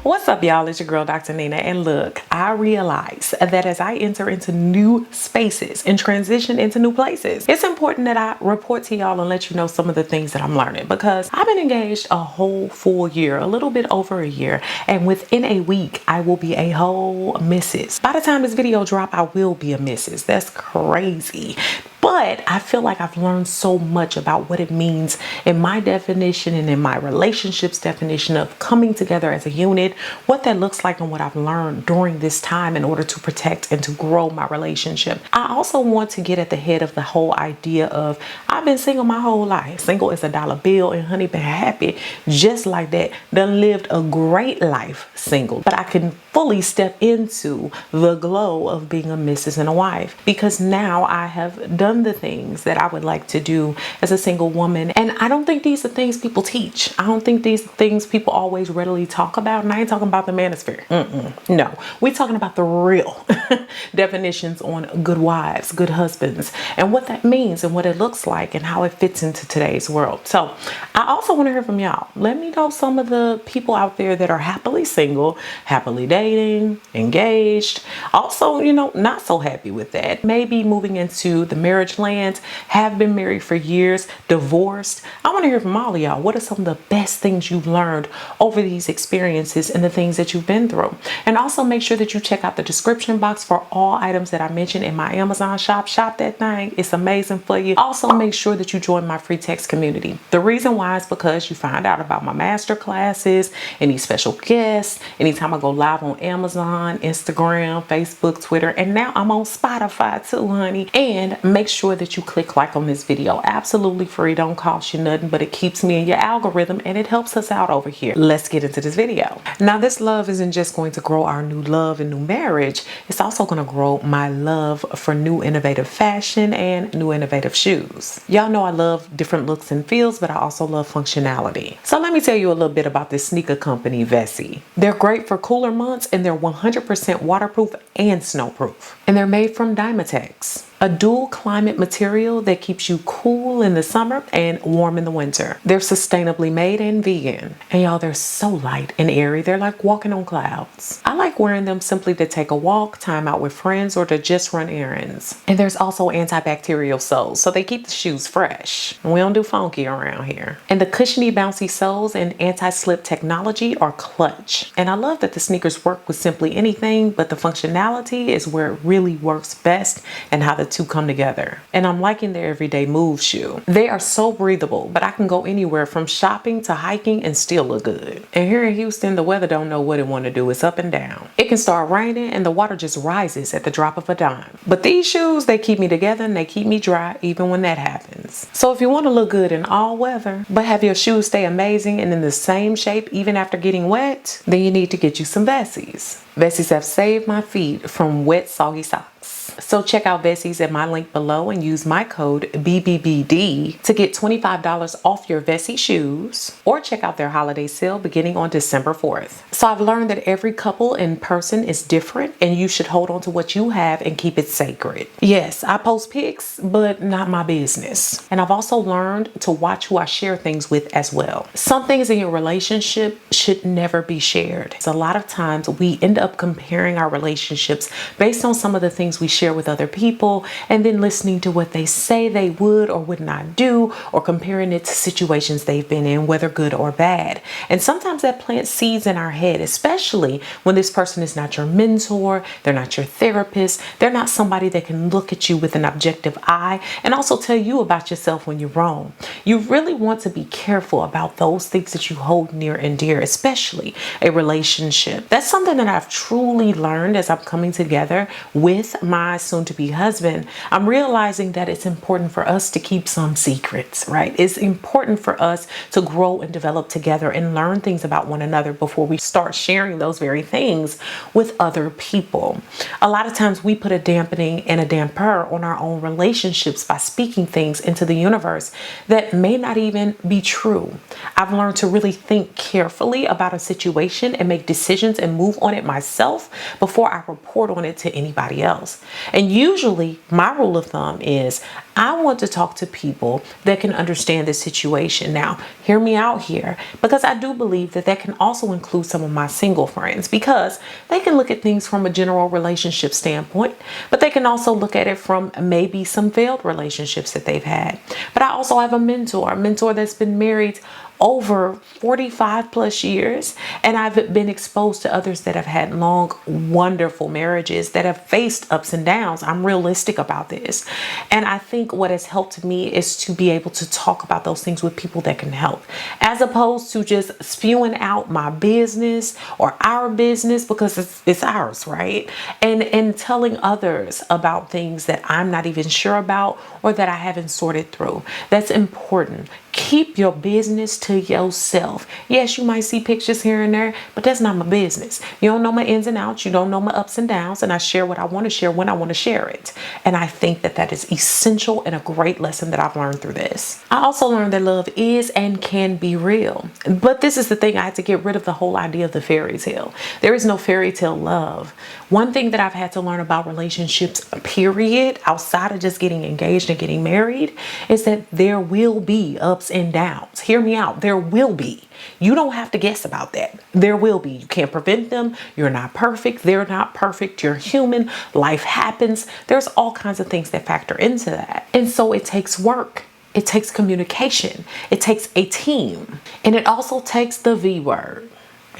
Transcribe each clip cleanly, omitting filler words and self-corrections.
What's up, y'all? It's your girl, Dr. Nina. And look, I realize that as I enter into new spaces and transition into new places, it's important that I report to y'all and let you know some of the things that I'm learning, because I've been engaged a whole full year, a little bit over a year. And within a week, I will be a whole missus. By the time this video drop, I will be a missus. That's crazy. But I feel like I've learned so much about what it means in my definition and in my relationships definition of coming together as a unit, what that looks like and what I've learned during this time in order to protect and to grow my relationship. I also want to get at the head of the whole idea of I've been single my whole life. Single is a dollar bill, and honey, been happy just like that. Done lived a great life single, but I can fully step into the glow of being a missus and a wife, because now I have done the things that I would like to do as a single woman. And I don't think these are things people teach. I don't think these things people always readily talk about. And I ain't talking about the manosphere. No, we're talking about the real definitions on good wives, good husbands, and what that means and what it looks like and how it fits into today's world. So I also want to hear from y'all. Let me know some of the people out there that are happily single, happily dating, engaged, also, not so happy with that. Maybe moving into the marriage land, have been married for years, divorced. I want to hear from all of y'all. What are some of the best things you've learned over these experiences and the things that you've been through? And also make sure that you check out the description box for all items that I mentioned in my Amazon shop. Shop that thing. It's amazing for you. Also make sure that you join my free text community. The reason why is because you find out about my master classes, any special guests, anytime I go live on Amazon, Instagram, Facebook, Twitter, and now I'm on Spotify too, honey. And make sure that you click like on this video. Absolutely free, don't cost you nothing, but it keeps me in your algorithm and it helps us out over here. Let's get into this video. Now, this love isn't just going to grow our new love and new marriage. It's also going to grow my love for new innovative fashion and new innovative shoes. Y'all know I love different looks and feels, but I also love functionality. So let me tell you a little bit about this sneaker company, Vessi. They're great for cooler months and they're 100% waterproof and snowproof. And they're made from Dymatex, a dual climate material that keeps you cool in the summer and warm in the winter. They're sustainably made and vegan. And y'all, they're so light and airy. They're like walking on clouds. I like wearing them simply to take a walk, time out with friends, or to just run errands. And there's also antibacterial soles, so they keep the shoes fresh. And we don't do funky around here. And the cushiony, bouncy soles and anti-slip technology are clutch. And I love that the sneakers work with simply anything, but the functionality is where it really works best and how the two come together. And I'm liking their everyday move shoe. They are so breathable, but I can go anywhere from shopping to hiking and still look good. And here in Houston, the weather don't know what it want to do. It's up and down. It can start raining and the water just rises at the drop of a dime. But these shoes, they keep me together and they keep me dry even when that happens. So if you want to look good in all weather, but have your shoes stay amazing and in the same shape even after getting wet, then you need to get you some Vessi's. Vessi's have saved my feet from wet, soggy socks. So check out Vessi's at my link below and use my code BBBD to get $25 off your Vessi shoes, or check out their holiday sale beginning on December 4th. So I've learned that every couple in person is different and you should hold on to what you have and keep it sacred. Yes, I post pics, but not my business. And I've also learned to watch who I share things with as well. Some things in your relationship should never be shared. So a lot of times we end up comparing our relationships based on some of the things we share with other people, and then listening to what they say they would or would not do, or comparing it to situations they've been in, whether good or bad. And sometimes that plants seeds in our head, especially when this person is not your mentor, they're not your therapist, they're not somebody that can look at you with an objective eye and also tell you about yourself when you're wrong. You really want to be careful about those things that you hold near and dear, especially a relationship. That's something that I've truly learned as I'm coming together with my soon-to-be husband. I'm realizing that it's important for us to keep some secrets, right? It's important for us to grow and develop together and learn things about one another before we start sharing those very things with other people. A lot of times we put a dampening and a damper on our own relationships by speaking things into the universe that may not even be true. I've learned to really think carefully about a situation and make decisions and move on it myself before I report on it to anybody else. And usually my rule of thumb is I want to talk to people that can understand the situation. Now, hear me out here, because I do believe that that can also include some of my single friends, because they can look at things from a general relationship standpoint, but they can also look at it from maybe some failed relationships that they've had. But I also have a mentor that's been married over 45 plus years, and I've been exposed to others that have had long, wonderful marriages that have faced ups and downs. I'm realistic about this, and I think what has helped me is to be able to talk about those things with people that can help, as opposed to just spewing out my business or our business, because it's ours, right? And telling others about things that I'm not even sure about or that I haven't sorted through. That's important. Keep your business to yourself. Yes, you might see pictures here and there, but that's not my business. You don't know my ins and outs. You don't know my ups and downs. And I share what I want to share when I want to share it. And I think that that is essential and a great lesson that I've learned through this. I also learned that love is and can be real. But this is the thing. I had to get rid of the whole idea of the fairy tale. There is no fairy tale love. One thing that I've had to learn about relationships, period, outside of just getting engaged and getting married, is that there will be ups and downs. Hear me out. There will be. You don't have to guess about that. There will be. You can't prevent them. You're not perfect. They're not perfect. You're human. Life happens. There's all kinds of things that factor into that. And so it takes work. It takes communication. It takes a team. And it also takes the V word.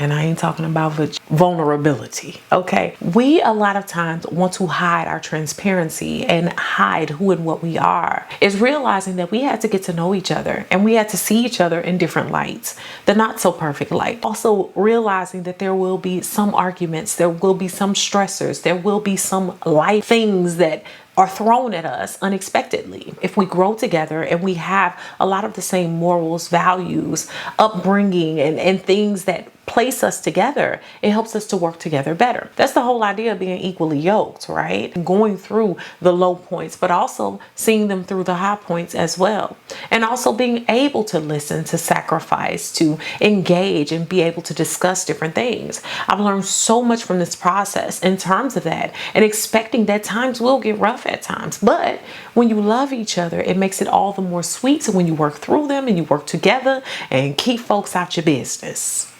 And I ain't talking about vulnerability, okay? We a lot of times want to hide our transparency and hide who and what we are. It's realizing that we had to get to know each other and we had to see each other in different lights, the not so perfect light. Also realizing that there will be some arguments, there will be some stressors, there will be some life things that are thrown at us unexpectedly. If we grow together and we have a lot of the same morals, values, upbringing, and things that place us together, it helps us to work together better. That's the whole idea of being equally yoked, right? Going through the low points, but also seeing them through the high points as well. And also being able to listen, to sacrifice, to engage, and be able to discuss different things. I've learned so much from this process in terms of that, and expecting that times will get rough at times. But when you love each other, it makes it all the more sweet. So when you work through them and you work together and keep folks out your business.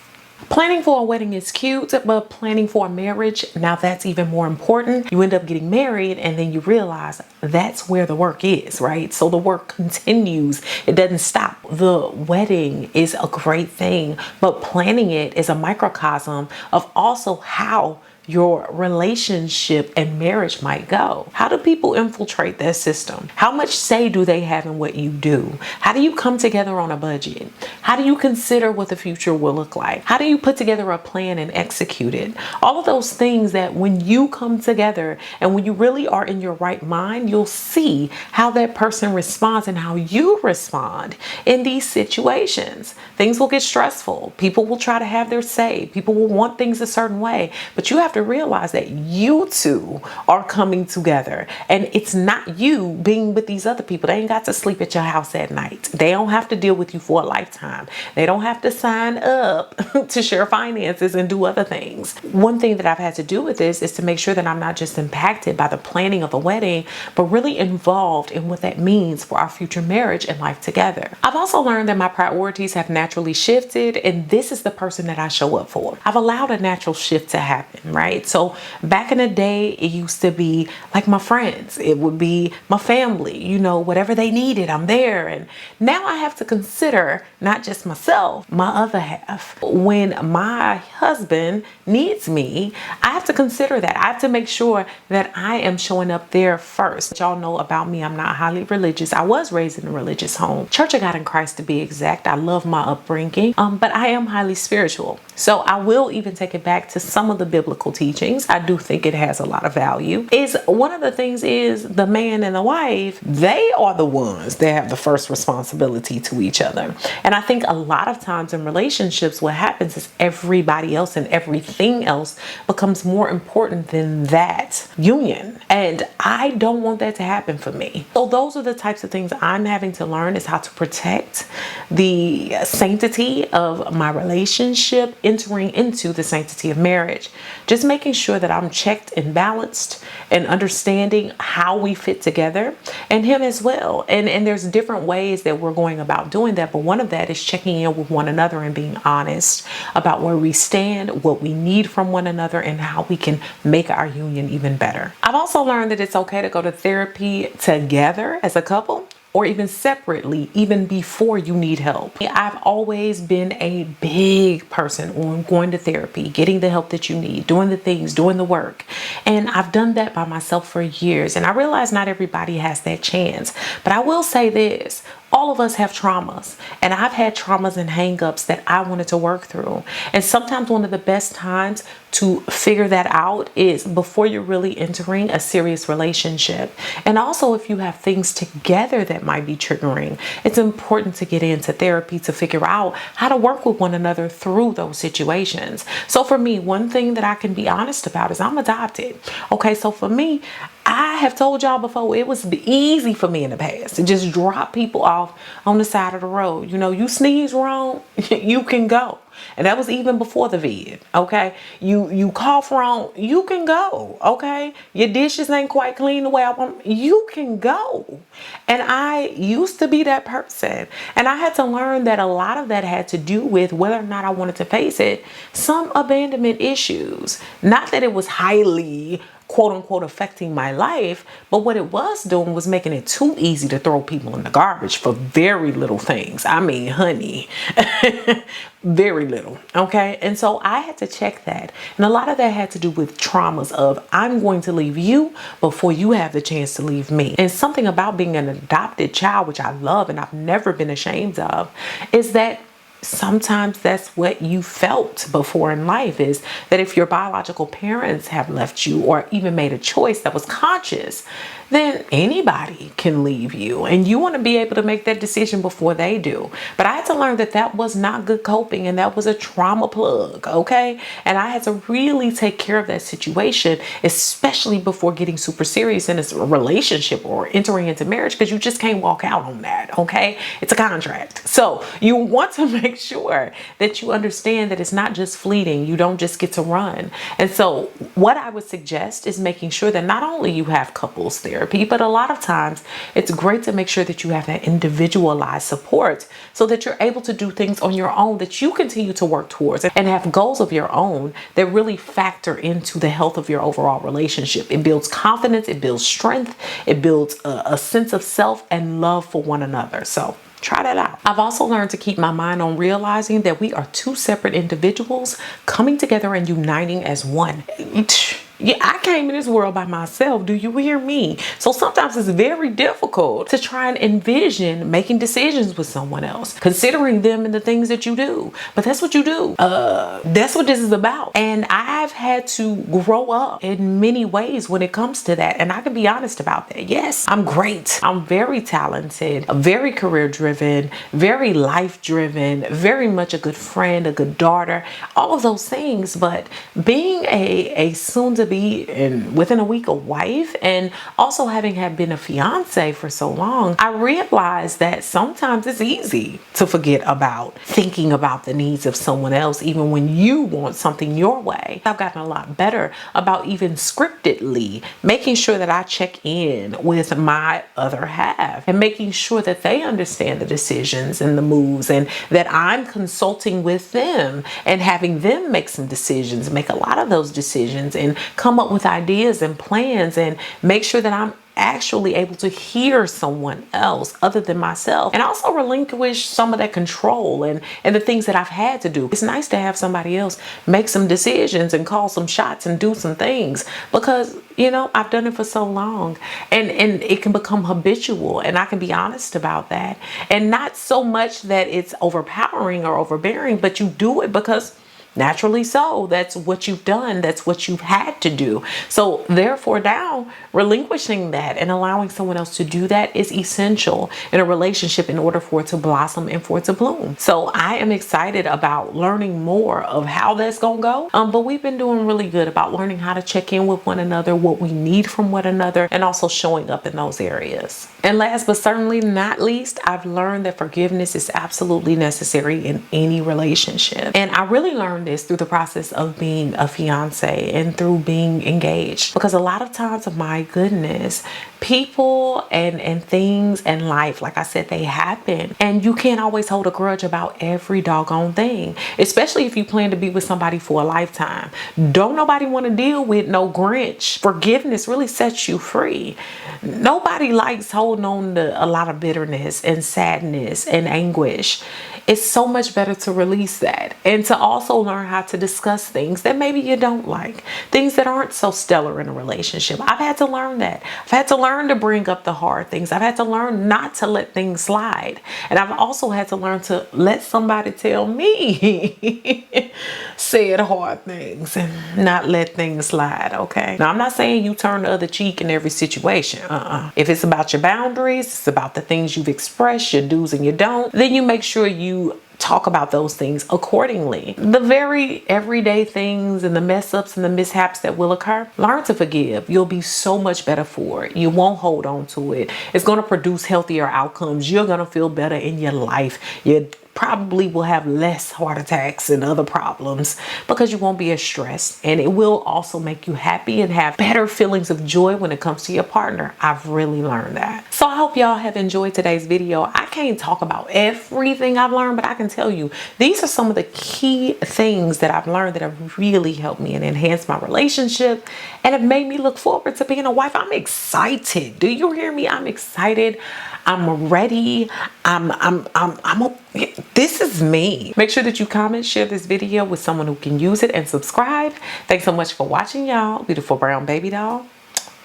Planning for a wedding is cute, but planning for a marriage, now that's even more important. You end up getting married and then you realize that's where the work is, right? So the work continues. It doesn't stop. The wedding is a great thing, but planning it is a microcosm of also how your relationship and marriage might go. How do people infiltrate that system? How much say do they have in what you do? How do you come together on a budget? How do you consider what the future will look like? How do you put together a plan and execute it? All of those things that when you come together and when you really are in your right mind, you'll see how that person responds and how you respond in these situations. Things will get stressful. People will try to have their say. People will want things a certain way, but you have to realize that you two are coming together, and it's not you being with these other people. They ain't got to sleep at your house at night. They don't have to deal with you for a lifetime. They don't have to sign up to share finances and do other things. One thing that I've had to do with this is to make sure that I'm not just impacted by the planning of a wedding, but really involved in what that means for our future marriage and life together. I've also learned that my priorities have naturally shifted, and this is the person that I show up for. I've allowed a natural shift to happen, right? So back in the day, it used to be like my friends. It would be my family, you know, whatever they needed, I'm there. And now I have to consider not just myself, my other half. When my husband needs me, I have to consider that. I have to make sure that I am showing up there first. Y'all know about me, I'm not highly religious. I was raised in a religious home. Church of God in Christ, to be exact. I love my upbringing, but I am highly spiritual. So I will even take it back to some of the biblical teachings. I do think it has a lot of value. Is one of the things is the man and the wife, they are the ones that have the first responsibility to each other. And I think a lot of times in relationships, what happens is everybody else and everything else becomes more important than that union. And I don't want that to happen for me. So those are the types of things I'm having to learn, is how to protect protect the sanctity of my relationship, entering into the sanctity of marriage. Just making sure that I'm checked and balanced and understanding how we fit together, and him as well. And there's different ways that we're going about doing that, but one of that is checking in with one another and being honest about where we stand, what we need from one another, and how we can make our union even better. I've also learned that it's okay to go to therapy together as a couple, or even separately, even before you need help. I've always been a big person on going to therapy, getting the help that you need, doing the things, doing the work. And I've done that by myself for years. And I realize not everybody has that chance. But I will say this, all of us have traumas, and I've had traumas and hangups that I wanted to work through. And sometimes one of the best times to figure that out is before you're really entering a serious relationship. And also, if you have things together that might be triggering, it's important to get into therapy to figure out how to work with one another through those situations. So for me, one thing that I can be honest about is I'm adopted. Okay, so for me, I have told y'all before, it was easy for me in the past to just drop people off on the side of the road. You know, you sneeze wrong, you can go. And that was even before the vid, okay? You cough wrong, you can go, okay? Your dishes ain't quite clean the way I want, you can go. And I used to be that person. And I had to learn that a lot of that had to do with whether or not I wanted to face it, some abandonment issues. Not that it was highly quote unquote affecting my life, but what it was doing was making it too easy to throw people in the garbage for very little things. I mean, honey, very little. Okay. And so I had to check that. And a lot of that had to do with traumas of I'm going to leave you before you have the chance to leave me. And something about being an adopted child, which I love and I've never been ashamed of, is that sometimes that's what you felt before in life, is that if your biological parents have left you or even made a choice that was conscious, then anybody can leave you, and you want to be able to make that decision before they do. But I had to learn that that was not good coping, and that was a trauma plug, okay? And I had to really take care of that situation, especially before getting super serious in a relationship or entering into marriage, because you just can't walk out on that, okay? It's a contract. So you want to make sure that you understand that it's not just fleeting. You don't just get to run. And so what I would suggest is making sure that not only you have couples therapy, but a lot of times it's great to make sure that you have that individualized support so that you're able to do things on your own that you continue to work towards and have goals of your own that really factor into the health of your overall relationship. It builds confidence, it builds strength, it builds a sense of self and love for one another. So try that out. I've also learned to keep my mind on realizing that we are two separate individuals coming together and uniting as one. Yeah, I came in this world by myself. Do you hear me? So sometimes it's very difficult to try and envision making decisions with someone else, considering them and the things that you do. But that's what you do. That's what this is about. And I've had to grow up in many ways when it comes to that. And I can be honest about that. Yes, I'm great. I'm very talented, very career driven, very life driven, very much a good friend, a good daughter, all of those things. But being a soon to be and within a week a wife, and also having had been a fiance for so long, I realized that sometimes it's easy to forget about thinking about the needs of someone else, even when you want something your way. I've gotten a lot better about even scriptedly making sure that I check in with my other half and making sure that they understand the decisions and the moves, and that I'm consulting with them and having them make some decisions, make a lot of those decisions, and come up with ideas and plans, and make sure that I'm actually able to hear someone else other than myself, and also relinquish some of that control and the things that I've had to do. It's nice to have somebody else make some decisions and call some shots and do some things, because you know, I've done it for so long, and it can become habitual, and I can be honest about that. And not so much that it's overpowering or overbearing, but you do it because Naturally so. That's what you've done. That's what you've had to do. So therefore now relinquishing that and allowing someone else to do that is essential in a relationship in order for it to blossom and for it to bloom. So I am excited about learning more of how that's going to go. But we've been doing really good about learning how to check in with one another, what we need from one another, and also showing up in those areas. And last but certainly not least, I've learned that forgiveness is absolutely necessary in any relationship. And I really learned this through the process of being a fiance and through being engaged, because a lot of times, my goodness, people and things in life, like I said, they happen, and you can't always hold a grudge about every doggone thing, especially if you plan to be with somebody for a lifetime. Don't nobody want to deal with no Grinch. Forgiveness really sets you free. Nobody likes holding on to a lot of bitterness and sadness and anguish. It's so much better to release that and to also learn how to discuss things that maybe you don't like, things that aren't so stellar in a relationship. I've had to learn that. I've had to learn to bring up the hard things. I've had to learn not to let things slide. And I've also had to learn to let somebody tell me said hard things and not let things slide, okay? Now, I'm not saying you turn the other cheek in every situation. If it's about your boundaries, it's about the things you've expressed, your do's and your don't, then you make sure you talk about those things accordingly. The very everyday things and the mess ups and the mishaps that will occur, learn to forgive. You'll be so much better for it. You won't hold on to it. It's going to produce healthier outcomes. You're going to feel better in your life. You probably will have less heart attacks and other problems because you won't be as stressed, and it will also make you happy and have better feelings of joy when it comes to your partner. I've really learned that. So I hope y'all have enjoyed today's video. I can't talk about everything I've learned, but I can tell you these are some of the key things that I've learned that have really helped me and enhanced my relationship and have made me look forward to being a wife. I'm excited. Do you hear me? I'm excited. I'm ready. This is me. Make sure that you comment, share this video with someone who can use it, and subscribe. Thanks so much for watching, y'all. Beautiful brown baby doll.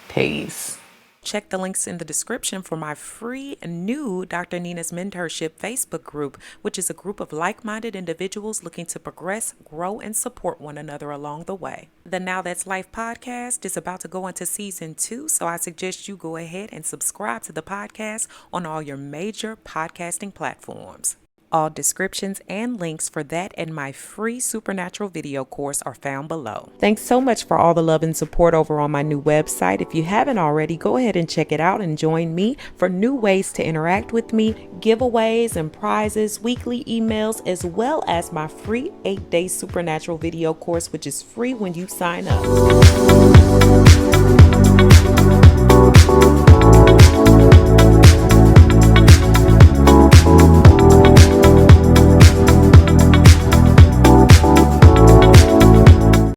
Peace. Check the links in the description for my free new Dr. Nina's Mentorship Facebook group, which is a group of like-minded individuals looking to progress, grow, and support one another along the way. The Now That's Life podcast is about to go into season 2, so I suggest you go ahead and subscribe to the podcast on all your major podcasting platforms. All descriptions and links for that and my free supernatural video course are found below. Thanks so much for all the love and support over on my new website. If you haven't already, go ahead and check it out and join me for new ways to interact with me, giveaways and prizes, weekly emails, as well as my free 8-day supernatural video course, which is free when you sign up.